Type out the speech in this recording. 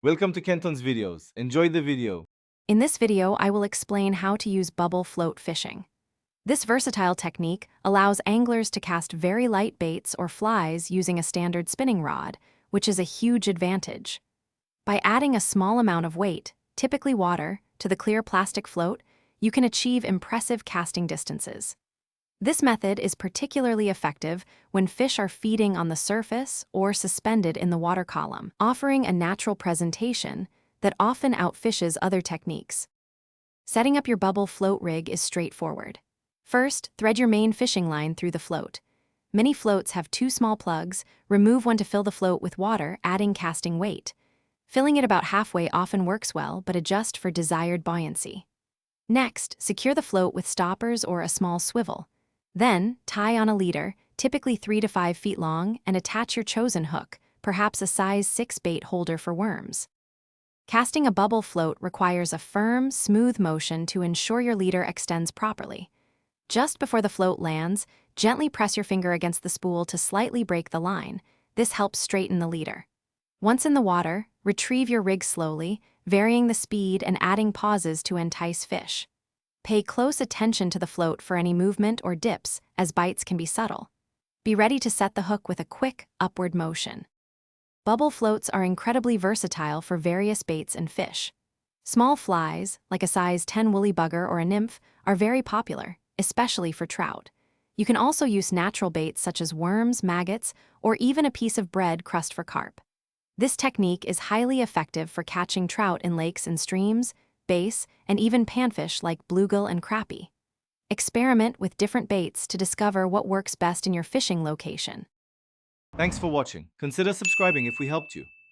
Welcome to Kenton's videos. Enjoy the video. In this video, I will explain how to use bubble float fishing. This versatile technique allows anglers to cast very light baits or flies using a standard spinning rod, which is a huge advantage. By adding a small amount of weight, typically water, to the clear plastic float, you can achieve impressive casting distances. This method is particularly effective when fish are feeding on the surface or suspended in the water column, offering a natural presentation that often outfishes other techniques. Setting up your bubble float rig is straightforward. First, thread your main fishing line through the float. Many floats have two small plugs. Remove one to fill the float with water, adding casting weight. Filling it about halfway often works well, but adjust for desired buoyancy. Next, secure the float with stoppers or a small swivel. Then, tie on a leader, typically 3 to 5 feet long, and attach your chosen hook, perhaps a size 6 bait holder for worms. Casting a bubble float requires a firm, smooth motion to ensure your leader extends properly. Just before the float lands, gently press your finger against the spool to slightly break the line. This helps straighten the leader. Once in the water, retrieve your rig slowly, varying the speed and adding pauses to entice fish. Pay close attention to the float for any movement or dips, as bites can be subtle. Be ready to set the hook with a quick, upward motion. Bubble floats are incredibly versatile for various baits and fish. Small flies, like a size 10 woolly bugger or a nymph, are very popular, especially for trout. You can also use natural baits such as worms, maggots, or even a piece of bread crust for carp. This technique is highly effective for catching trout in lakes and streams, bass, and even panfish like bluegill and crappie. Experiment with different baits to discover what works best in your fishing location. Thanks for watching. Consider subscribing if we helped you.